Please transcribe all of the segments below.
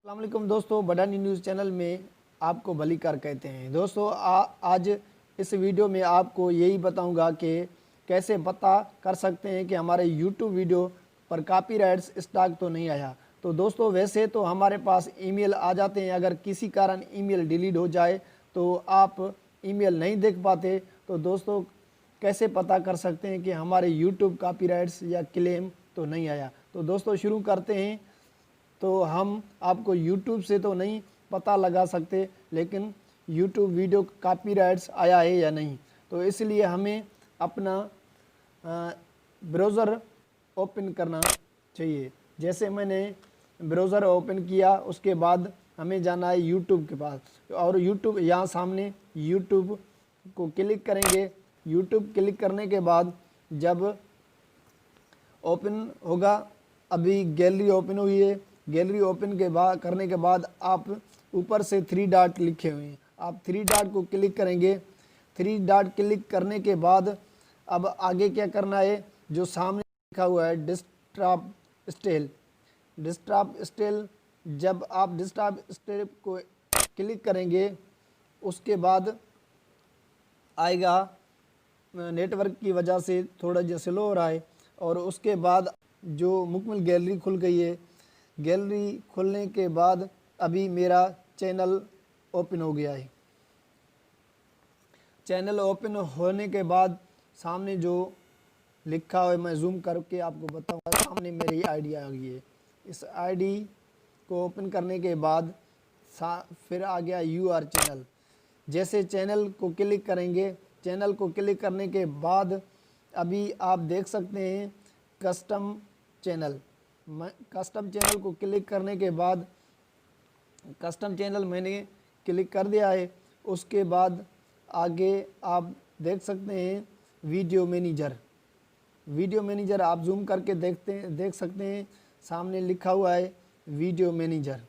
अस्सलाम वालेकुम दोस्तों, बडानी न्यूज़ चैनल में आपको भलीकार कहते हैं। दोस्तों आज इस वीडियो में आपको यही बताऊंगा कि कैसे पता कर सकते हैं कि हमारे यूट्यूब वीडियो पर कॉपीराइट्स स्ट्राइक तो नहीं आया। तो दोस्तों वैसे तो हमारे पास ईमेल आ जाते हैं, अगर किसी कारण ईमेल डिलीट हो जाए तो आप ईमेल नहीं देख पाते। तो दोस्तों कैसे पता कर सकते हैं कि हमारे यूट्यूब कॉपीराइट्स या क्लेम तो नहीं आया। तो दोस्तों शुरू करते हैं। तो हम आपको YouTube से तो नहीं पता लगा सकते, लेकिन YouTube वीडियो कॉपीराइट्स आया है या नहीं, तो इसलिए हमें अपना ब्राउज़र ओपन करना चाहिए। जैसे मैंने ब्राउज़र ओपन किया, उसके बाद हमें जाना है YouTube के पास, और YouTube यहाँ सामने YouTube को क्लिक करेंगे। YouTube क्लिक करने के बाद जब ओपन होगा, अभी गैलरी ओपन हुई है। गैलरी ओपन के बाद करने के बाद आप ऊपर से 3 डॉट लिखे हुए हैं, आप 3 डॉट को क्लिक करेंगे। 3 डॉट क्लिक करने के बाद अब आगे क्या करना है, जो सामने लिखा हुआ है डिस्टर्ब स्टेल, डिस्टर्ब स्टेल, जब आप डिस्टर्ब स्टेल को क्लिक करेंगे उसके बाद आएगा, नेटवर्क की वजह से थोड़ा जो स्लो हो रहा है, और उसके बाद जो मुकम्मल गैलरी खुल गई है। गैलरी खुलने के बाद अभी मेरा चैनल ओपन हो गया है। चैनल ओपन होने के बाद सामने जो लिखा हुआ है, मैं जूम करके आपको बताऊंगा, सामने मेरी आईडी आ गई है। इस आईडी को ओपन करने के बाद फिर आ गया यूआर चैनल। जैसे चैनल को क्लिक करेंगे, चैनल को क्लिक करने के बाद अभी आप देख सकते हैं कस्टम चैनल। कस्टम चैनल को क्लिक करने के बाद कस्टम चैनल मैंने क्लिक कर दिया है। उसके बाद आगे आप देख सकते हैं वीडियो मैनेजर। वीडियो मैनेजर आप जूम करके देख सकते हैं, सामने लिखा हुआ है वीडियो मैनेजर।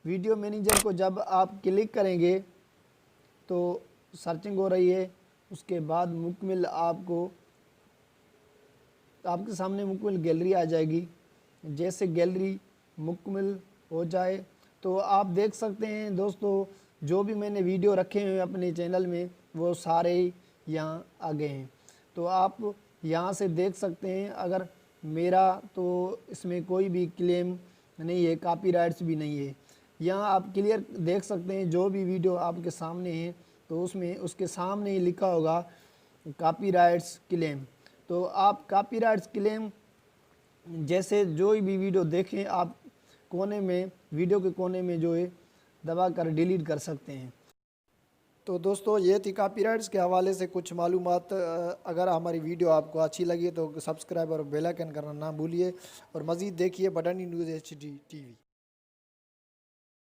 वीडियो मैनेजर को जब आप क्लिक करेंगे तो सर्चिंग हो रही है। उसके बाद मुकम्मल आपके सामने मुकम्मल गैलरी आ जाएगी। जैसे गैलरी मुकम्मल हो जाए तो आप देख सकते हैं दोस्तों, जो भी मैंने वीडियो रखे हुए अपने चैनल में वो सारे यहाँ आ गए हैं। तो आप यहाँ से देख सकते हैं, अगर मेरा तो इसमें कोई भी क्लेम नहीं है, कॉपीराइट्स भी नहीं है। यहाँ आप क्लियर देख सकते हैं, जो भी वीडियो आपके सामने है तो उसमें उसके सामने ही लिखा होगा कॉपीराइट्स क्लेम। तो आप कॉपीराइट्स क्लेम जैसे जो भी वीडियो देखें, आप कोने में, वीडियो के कोने में जो है दबा कर डिलीट कर सकते हैं। तो दोस्तों ये थी कॉपीराइट्स के हवाले से कुछ मालूमात। अगर हमारी वीडियो आपको अच्छी लगी तो सब्सक्राइब और बेल आइकन करना ना भूलिए, और मज़ीद देखिए बडानी न्यूज़ HD TV।